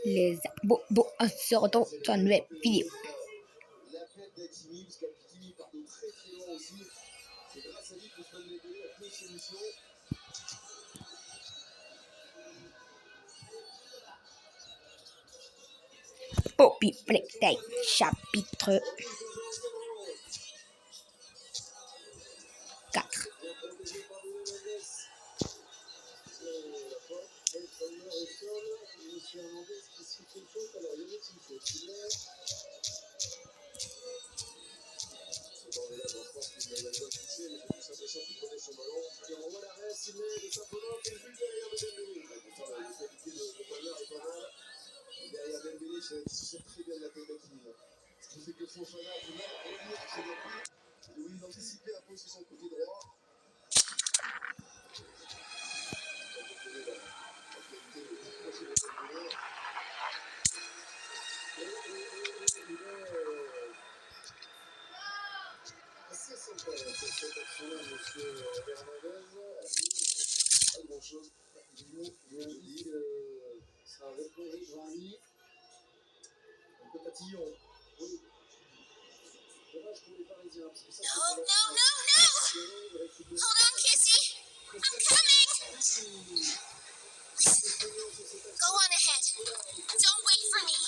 Les Bobo, on se retrouve sur une nouvelle vidéo. Poppy Playtime, chapitre 4. Hold on, Kissy. I'm coming. Listen, go on ahead. Don't wait for me.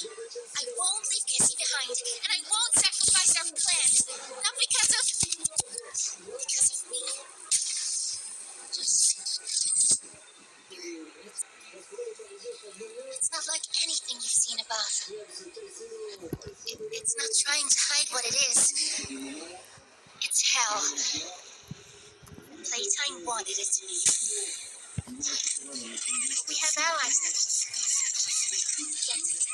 I won't leave Kissy behind, and I won't sacrifice our plans. Not because of me. It's not like anything you've seen above. It's not trying to hide what it is. It's hell. Playtime wanted it to be. We have allies now. Get it.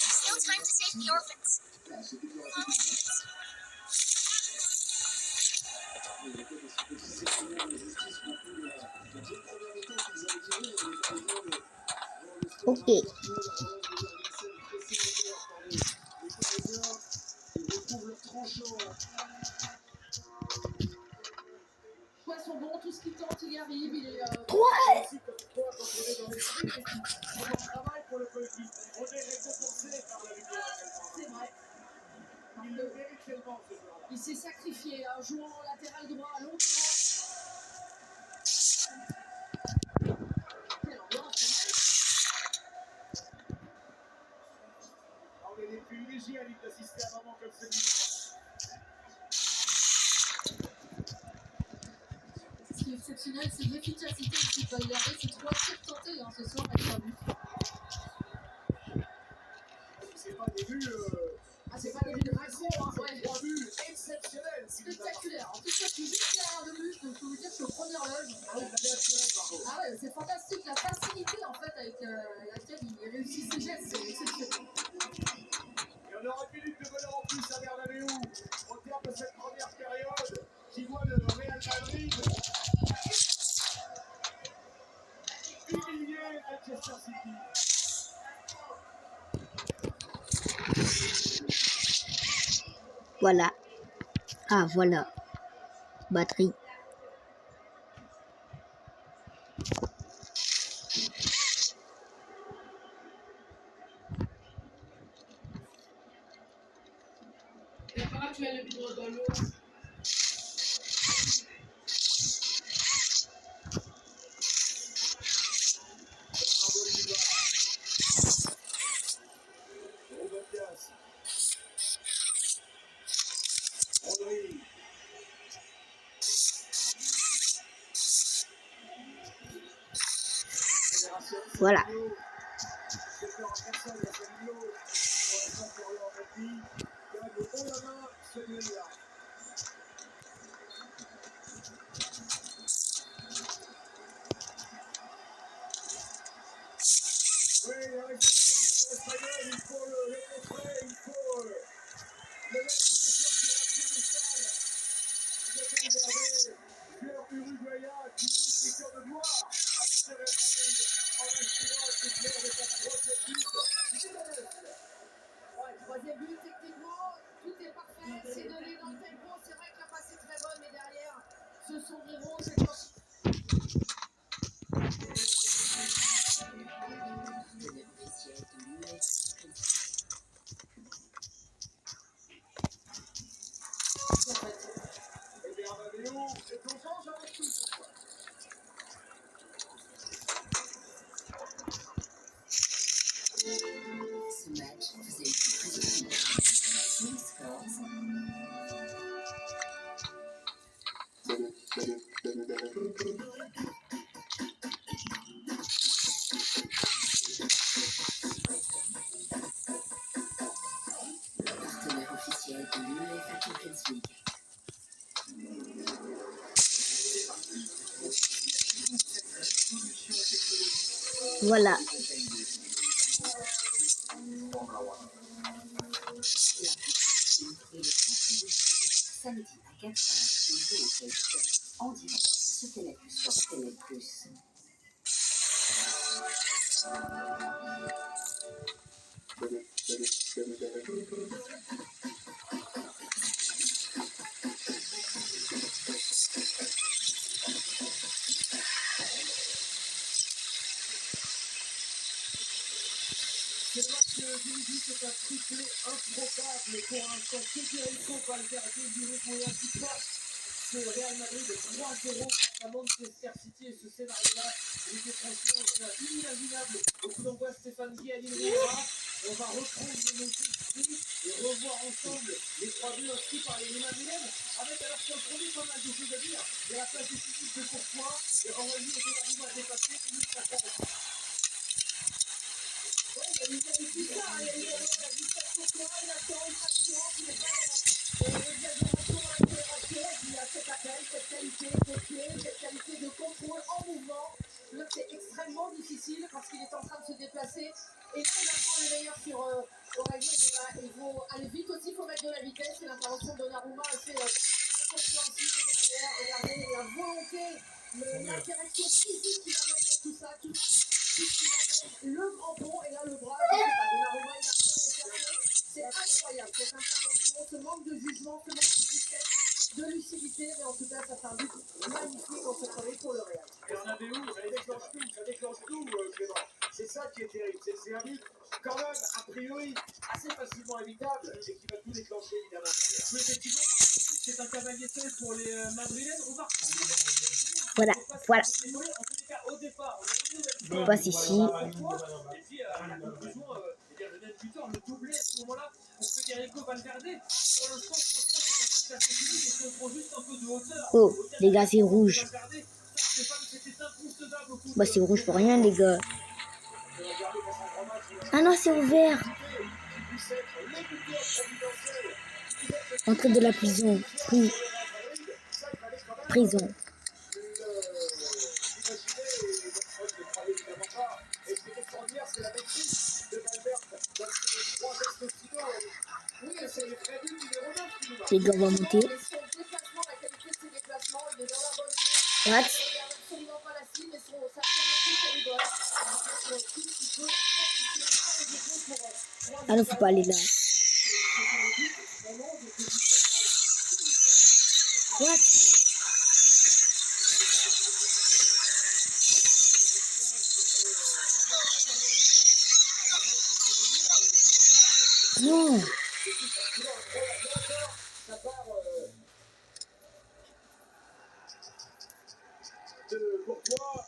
Still time to save the orphans. Ok. Choix sont bons, tout ce qui tente, il y arrive. Il est 3. C'est vrai. Il s'est sacrifié, hein, jouant latéral droit longtemps. Quelle ambiance, On est les plus légers à l'île d'assister à un moment comme celui-là. Ce qui est exceptionnel, c'est l'efficacité de cette Valverde. C'est 3 tirs tentés ce soir avec un but. C'est pas des buts. C'est pas des buts de Macron, hein, ouais. 3 buts exceptionnels. Spectaculaire. En tout cas, tu juste derrière le but, donc je peux vous dire que je suis au premier loge. Ah ouais, c'est fantastique la facilité en fait avec laquelle il réussit ses gestes, c'est exceptionnel. Et on aura une minute de bonheur en plus à Bernabéu au terme de cette première période qui voit le Real Madrid humilier Manchester City. Voilà. Ah, voilà. Batterie. Et comment tu mets le bidon dans l'eau? Voilà. Troisième but, techniquement, tout est parfait. C'est donné dans le tempo. C'est vrai que la passe est très bonne, mais derrière, ce sont des rouges. Et quand Et Bernabéu, c'est qu'on change avec tout ce soir. Ce match faisait le plus de les scores. Partenaire officiel de l'UEFA Champions League. Voilà. Samedi à 4h et en direct sur Télé Plus, Télé Plus. Ce match d'Indy, c'est un triplé improbable pour l'instant. Federico Valverde dirige moyen qui passe ce Real Madrid de 3-0 à Manchester City. Et ce scénario-là, il était franchement inimaginable. Au coup d'envoi, Stéphane Guy, Aline Riera. On va reprendre nos esprits et revoir ensemble les 3 buts inscrits par les Madrilènes. Avec alors sur le premier, pas mal de choses à dire. Il y a la place décisive de Courtois. Et Henri et Donnarumma a dépassé. Il y a eu tout ça, il y a eu la vitesse pour toi, il attend une action, il n'est pas dans l'exagération, l'accélération, il y a cette appel, cette qualité de pied, cette qualité de contrôle en mouvement. Là, c'est extrêmement difficile parce qu'il est en train de se déplacer. Et là, il apprend le meilleur sur Aurélien. Il faut aller vite aussi, il faut mettre de la vitesse. Et l'intervention de Donnarumma assez incompréhensible derrière. Regardez la volonté, l'interaction physique qui va mettre dans tout ça, le grand pont et là le bras, Donnarumma, il a c'est incroyable cette intervention, ce manque de jugement, ce manque de vitesse, de lucidité, mais en tout cas ça fait un but magnifique dans cette soirée pour le Real. Bernabéu, ça déclenche tout, Clément. C'est ça qui est terrible, c'est un but quand même a priori assez facilement évitable et qui va tout déclencher évidemment. Mais effectivement, c'est un cavalier seul pour les Madrilènes. On va Voilà. Voilà. en tous les cas, au départ, On passe ici. et puis à la conclusion, le net buteur, le doublé à ce moment-là pour Federico Valverde. Pour l'instant, franchement, c'est un match assez fini et qu'on prend juste un peu de hauteur. Oh, les gars, c'est rouge. Bah, c'est rouge pour rien, les gars. Ah non, c'est ouvert. Entrée de la prison. Prison. Les gars, on va monter. What? Ah non, faut pas aller là. What? Non. De Courtois,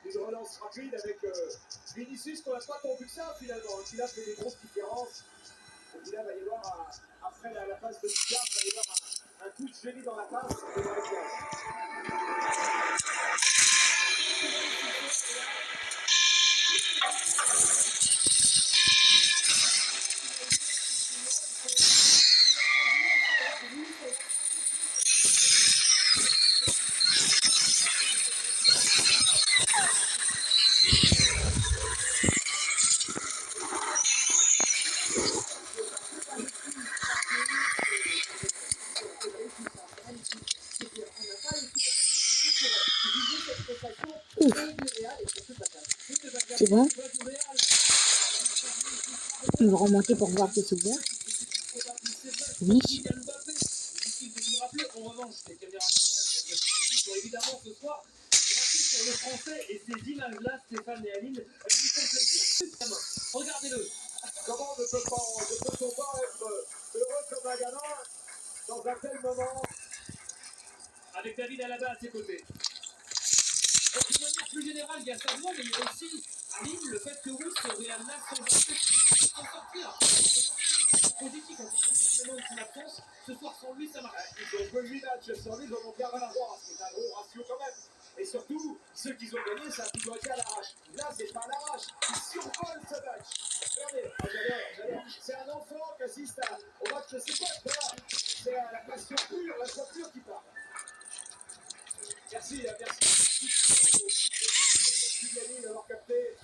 une relance rapide avec Vinicius qu'on n'a pas tant vu que ça finalement. Qui là fait des grosses différences. Et puis là, il va y avoir, après la passe de Picard, il va y avoir un coup de génie dans la passe et dans la cage. C'est bon. On va remonter pour voir que c'est ouvert. Oui. Kylian Mbappé, inutile de vous le rappeler. En revanche, les caméras sont évidemment ce soir braquées sur le français et ces images-là, Stéphane et Aline, elles vous font plaisir. Regardez-le. Comment ne peut-on pas être heureux comme un gamin dans un tel moment? Avec David Alaba à ses côtés. Et de manière plus générale, il y a ça, mais il y a aussi, Aline, le fait que oui, ce Real-là sans Mbappé s'en sortir. C'est positif, on peut même son absence. Ce soir, sans lui, ça marche. Ils ont joué 8 matchs sans lui, ils en ont bien à voir. C'est un gros ratio quand même. Et surtout, ceux qui ont gagné, ça a toujours été à l'arrache. Là, c'est pas à l'arrache. Ils survolent ce match. Regardez, j'adore. C'est un enfant qui assiste au match, c'est quoi, voilà. C'est la passion pure, la joie pure qui parle. Merci. Merci d'avoir capté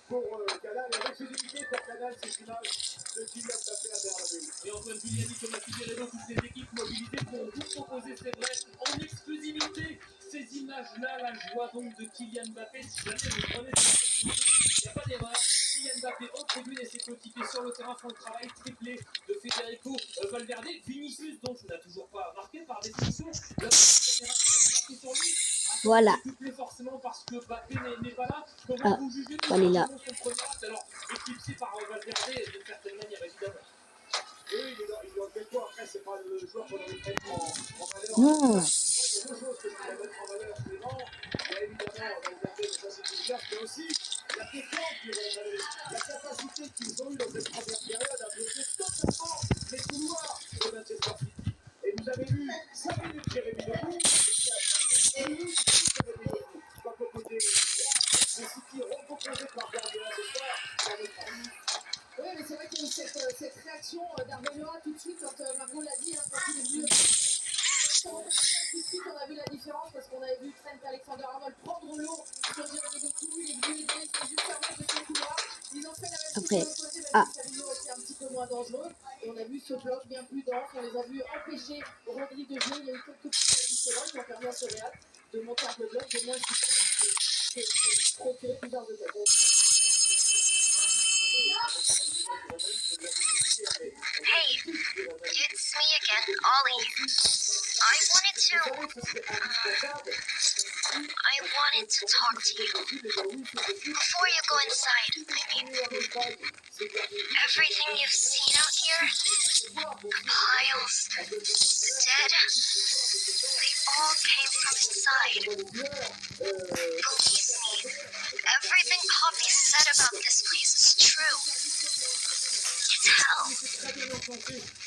pour Canal. Et avec ces unités pour Canal, ces images de Kylian Mbappé à Bernabéu. Et Antoine Giuliani, Thomas Figueiredo, toutes les équipes mobilisées pour vous proposer, c'est vrai, en exclusivité, ces images-là, la joie donc de Kylian Mbappé. Si jamais vous prenez il n'y a pas d'erreur. Kylian Mbappé en tribune et ses coéquipiers sur le terrain font le travail triplé de Federico Valverde. Vinicius, donc, n'a toujours pas marqué par définition. La caméra qui est sur lui. Voilà. Triplé forcément parce que Mbappé n'est pas là. Comment Ah, vous jugez elle est là. son premier acte? Alors, éclipsé par Valverde d'une certaine manière, évidemment. Oui, il doit quelque part. Après, c'est pas le joueur qu'on a mis en valeur. Non. Il y a deux choses que je voudrais mettre en valeur, Clément. Il y a évidemment Valverde, mais ça c'est une glace, mais aussi la défense du Real Madrid. La capacité qu'ils ont eu dans cette première période à bloquer totalement les couloirs de Manchester City. Et vous avez vu 5 minutes Jérémy Doku, et 10 minutes Jérémy Doku. Quand au côté le City recomposé par Guardiola ce soir, ça va être Oui, mais c'est vrai qu'il y a eu cette réaction d'Arbeloa tout de suite quand Margot l'a dit, hein, quand il est venu. Tout de suite, on a vu la différence parce qu'on avait vu Trent Alexander-Arnold prendre l'eau sur Jérémy Doku, il est venu aider, il s'est juste fermé de son couloir. Ils ont fait la même chose Après. sur le côté, Ah. même si Savinho était un petit peu moins dangereux. Et on a vu ce bloc bien plus dense, on les a vus empêcher Rodri de jouer. Il y a eu quelques petits ajustements qui ont permis à ce Real de monter un peu le bloc, de moins procurer plusieurs occasions. Hey, it's me again, Ollie. I wanted to talk to you. Before you go inside, I mean, everything you've seen out here, the piles, the dead, they all came from inside. Believe me, everything Poppy said about this place is true. It's hell.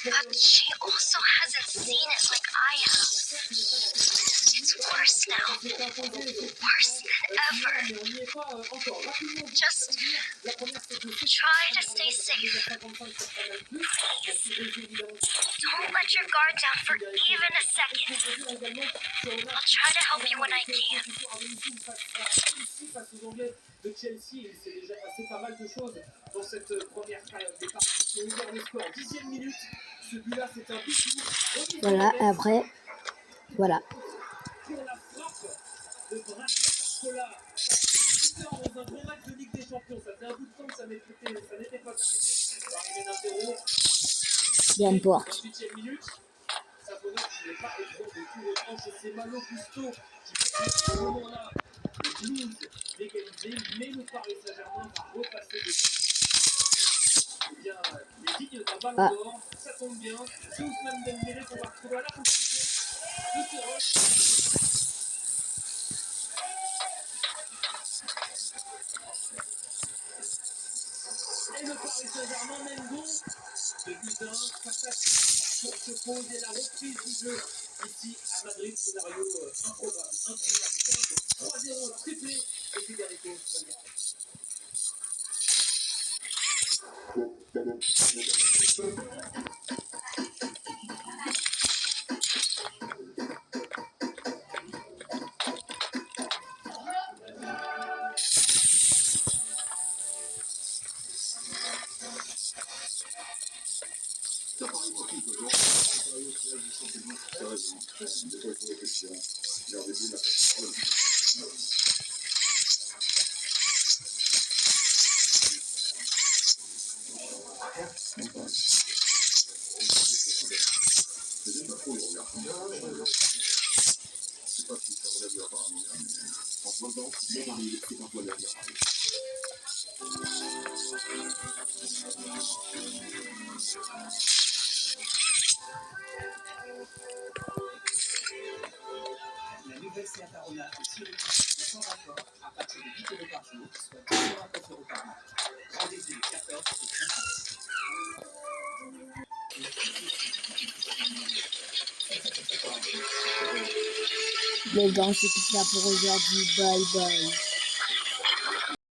But she also hasn't seen it like I have. It's worse now. Worse than ever. Just try to stay safe. Don't let your guard down for even a second. I'll try to help you when I can. Face aux Anglais de Chelsea, il s'est déjà passé pas mal de choses dans cette première période. Des parties qui ont ouvert le score. 10e minute, ce but-là, c'est un but. Voilà, après. Voilà. Pour la frappe de Bradley Barcola. Dans un bon match de Ligue des Champions. Ça faisait un bout de temps que ça n'était pas arrivé d'un 0. Bien Porte. 28e minute. Ça peut dire qu'il n'est pas étrange de tout retranche et c'est Malo Gusto qui fait à ce moment-là le blues d'égaliser, mais le Paris Saint-Germain va repasser de eh bien, les dignes d'un ballon d'or. Ça tombe bien, c'est Ousmane Dembélé qu'on va retrouver à la conclusion de ce rush. Et le Paris Saint-Germain mène donc de but 1 face pour se poser la reprise du jeu ici à Madrid. Scénario improbable. 3-0 triplé et Federico Valverde. La nouvelle Seat Arona est surutilisée sans rapport à partir de 8 € par jour, soit 229 € par mois. Rendez-vous le 14 et 15 mars. Les gars, c'est tout ça pour aujourd'hui. Bye bye.